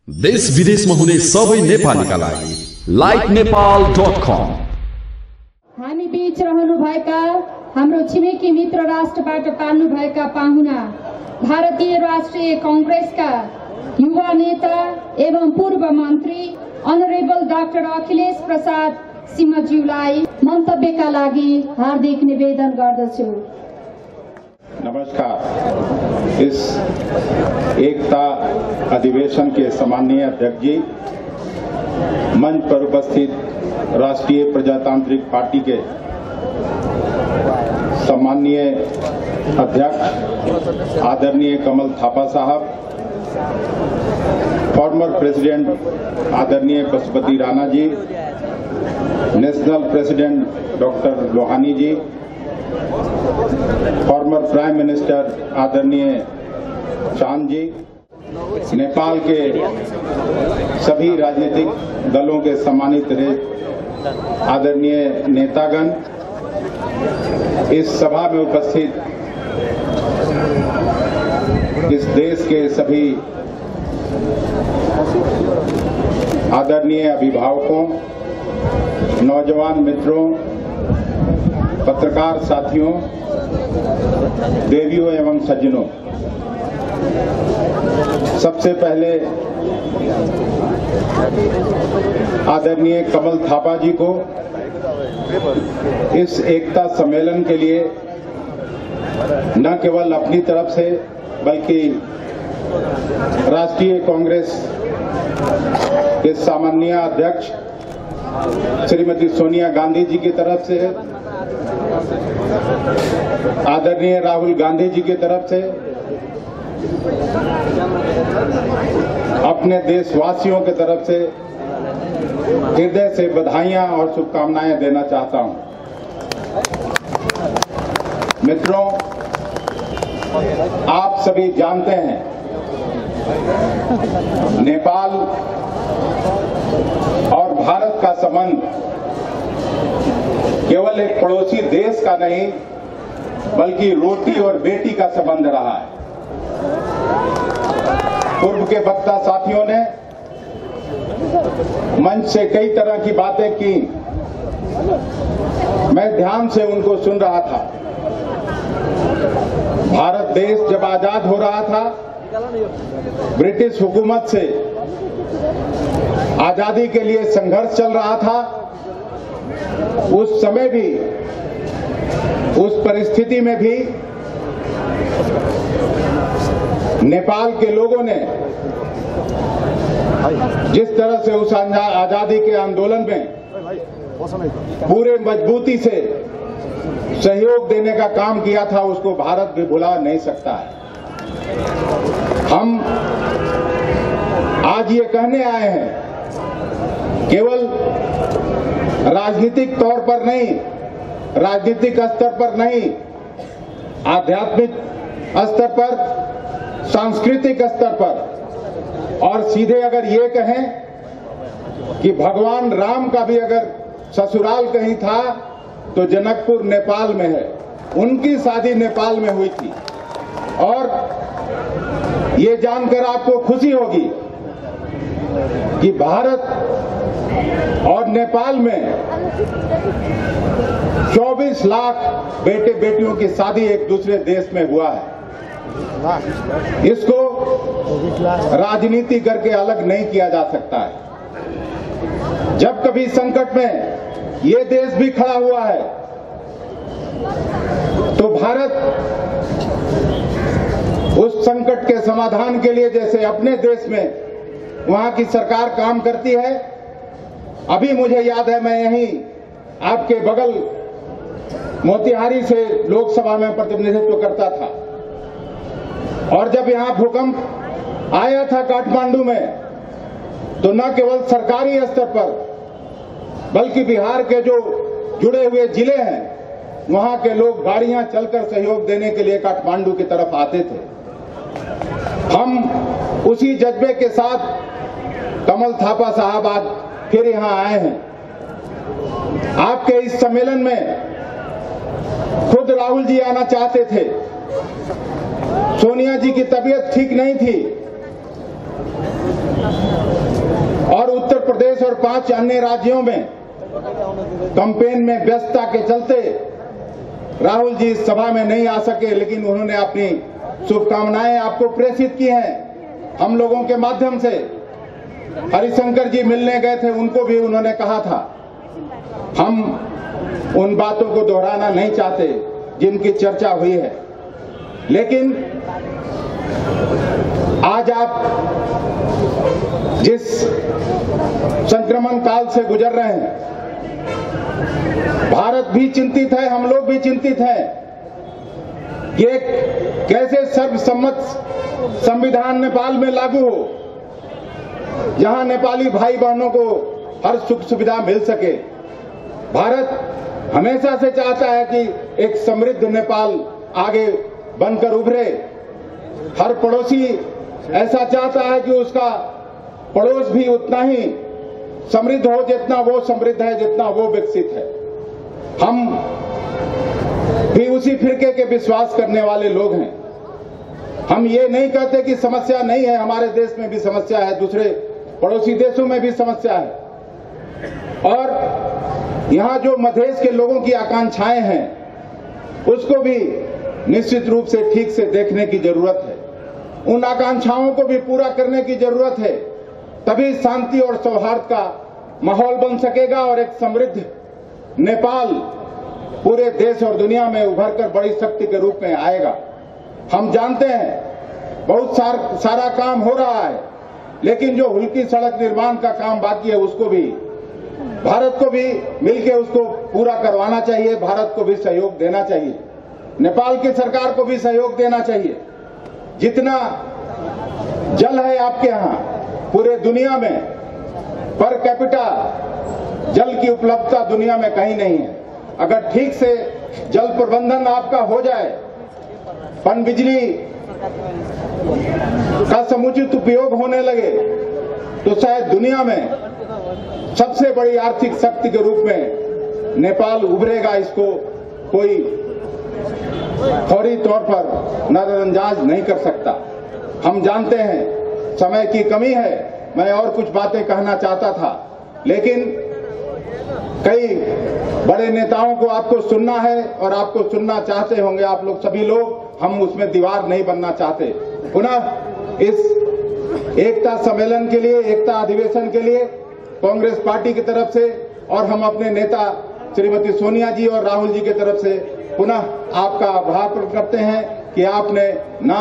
देश विदेशमा हुने सबै नेपालीका लागि LikeNepal.com। हामी बीच रहनुभएका हाम्रो छिमेकी मित्र राष्ट्रबाट पाल्नुभएका पाहुना भारतीय राष्ट्रिय कांग्रेसका युवा नेता एवं पूर्व मन्त्री अनरेबल डाक्टर अखिलेश प्रसाद सिंहज्यूलाई मन्तव्यका लागि हार्दिक निवेदन गर्दछु। नमस्कार। इस एकता अधिवेशन के सम्माननीय अध्यक्ष जी, मंच पर उपस्थित राष्ट्रीय प्रजातांत्रिक पार्टी के सम्माननीय अध्यक्ष आदरणीय कमल थापा साहब, फॉर्मर प्रेसिडेंट आदरणीय Pashupati Rana ji, national president doctor Lohani जी, फॉर्मर प्राइम मिनिस्टर आदरणीय चांद जी, नेपाल के सभी राजनीतिक दलों के सम्मानित आदरणीय नेतागण, इस सभा में उपस्थित इस देश के सभी आदरणीय अभिभावकों, नौजवान मित्रों, पत्रकार साथियों, देवियों एवं सज्जनों, सबसे पहले आदरणीय कमल थापा जी को इस एकता सम्मेलन के लिए न केवल अपनी तरफ से बल्कि राष्ट्रीय कांग्रेस के सम्माननीय अध्यक्ष श्रीमती सोनिया गांधी जी की तरफ से, आदरणीय राहुल गांधी जी की तरफ से, अपने देशवासियों की तरफ से हृदय से बधाइयां और शुभकामनाएं देना चाहता हूं। मित्रों, आप सभी जानते हैं, नेपाल और भारत का संबंध केवल एक पड़ोसी देश का नहीं बल्कि रोटी और बेटी का संबंध रहा है। पूर्व के वक्ता साथियों ने मंच से कई तरह की बातें की, मैं ध्यान से उनको सुन रहा था। भारत देश जब आजाद हो रहा था, ब्रिटिश हुकूमत से आजादी के लिए संघर्ष चल रहा था, उस समय भी, उस परिस्थिति में भी नेपाल के लोगों ने जिस तरह से उस आजादी के आंदोलन में पूरे मजबूती से सहयोग देने का काम किया था, उसको भारत भी भुला नहीं सकता है। हम आज ये कहने आए हैं, केवल राजनीतिक तौर पर नहीं, राजनीतिक स्तर पर नहीं, आध्यात्मिक स्तर पर, सांस्कृतिक स्तर पर, और सीधे अगर ये कहें कि भगवान राम का भी अगर ससुराल कहीं था तो जनकपुर नेपाल में है। उनकी शादी नेपाल में हुई थी। और ये जानकर आपको खुशी होगी कि भारत और नेपाल में 24 लाख बेटे बेटियों की शादी एक दूसरे देश में हुआ है। इसको राजनीति करके अलग नहीं किया जा सकता है। जब कभी संकट में ये देश भी खड़ा हुआ है तो भारत उस संकट के समाधान के लिए जैसे अपने देश में वहां की सरकार काम करती है। अभी मुझे याद है, मैं यहीं आपके बगल मोतिहारी से लोकसभा में प्रतिनिधित्व करता था, और जब यहां भूकंप आया था काठमांडू में, तो न केवल सरकारी स्तर पर बल्कि बिहार के जो जुड़े हुए जिले हैं, वहां के लोग गाड़ियां चलकर सहयोग देने के लिए काठमांडू की तरफ आते थे। हम उसी जज्बे के साथ कमल थापा साहब आज फिर यहां आए हैं। आपके इस सम्मेलन में खुद राहुल जी आना चाहते थे, सोनिया जी की तबीयत ठीक नहीं थी, प्रदेश और 5 अन्य राज्यों में कैंपेन में व्यस्तता के चलते राहुल जी इस सभा में नहीं आ सके, लेकिन उन्होंने अपनी शुभकामनाएं आपको प्रेषित की हैं हम लोगों के माध्यम से। हरिशंकर जी मिलने गए थे, उनको भी उन्होंने कहा था। हम उन बातों को दोहराना नहीं चाहते जिनकी चर्चा हुई है, लेकिन आज आप जिस संक्रमण काल से गुजर रहे हैं, भारत भी चिंतित है, हम लोग भी चिंतित हैं। ये कैसे सर्वसम्मत संविधान नेपाल में लागू हो, जहां नेपाली भाई बहनों को हर सुख सुविधा मिल सके। भारत हमेशा से चाहता है कि एक समृद्ध नेपाल आगे बनकर उभरे। हर पड़ोसी ऐसा चाहता है कि उसका पड़ोस भी उतना ही समृद्ध हो जितना वो समृद्ध है, जितना वो विकसित है। हम भी उसी फिरके के विश्वास करने वाले लोग हैं। हम ये नहीं कहते कि समस्या नहीं है, हमारे देश में भी समस्या है, दूसरे पड़ोसी देशों में भी समस्या है, और यहां जो मधेश के लोगों की आकांक्षाएं हैं उसको भी निश्चित रूप से ठीक से देखने की जरूरत है। उन आकांक्षाओं को भी पूरा करने की जरूरत है, तभी शांति और सौहार्द का माहौल बन सकेगा और एक समृद्ध नेपाल पूरे देश और दुनिया में उभर कर बड़ी शक्ति के रूप में आएगा। हम जानते हैं बहुत सारा काम हो रहा है, लेकिन जो हुल्की सड़क निर्माण का काम बाकी है उसको भी भारत को भी मिलकर उसको पूरा करवाना चाहिए। भारत को भी सहयोग देना चाहिए, नेपाल की सरकार को भी सहयोग देना चाहिए। जितना जल है आपके यहां, पूरे दुनिया में पर कैपिटा जल की उपलब्धता दुनिया में कहीं नहीं है। अगर ठीक से जल प्रबंधन आपका हो जाए, पनबिजली का समुचित उपयोग होने लगे, तो शायद दुनिया में सबसे बड़ी आर्थिक शक्ति के रूप में नेपाल उभरेगा। इसको कोई फौरी तौर पर नजरअंदाज नहीं कर सकता। हम जानते हैं समय की कमी है, मैं और कुछ बातें कहना चाहता था, लेकिन कई बड़े नेताओं को आपको सुनना है और आपको सुनना चाहते होंगे आप लोग सभी लोग। हम उसमें दीवार नहीं बनना चाहते। पुनः इस एकता सम्मेलन के लिए, एकता अधिवेशन के लिए कांग्रेस पार्टी की तरफ से और हम अपने नेता श्रीमती सोनिया जी और राहुल जी की तरफ से पुनः आपका आभार प्रकट करते हैं कि आपने ना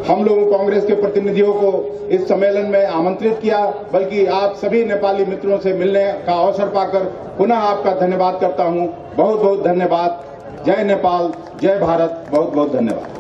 हम लोगों कांग्रेस के प्रतिनिधियों को इस सम्मेलन में आमंत्रित किया, बल्कि आप सभी नेपाली मित्रों से मिलने का अवसर पाकर पुनः आपका धन्यवाद करता हूं। बहुत बहुत धन्यवाद। जय नेपाल, जय भारत, बहुत बहुत धन्यवाद।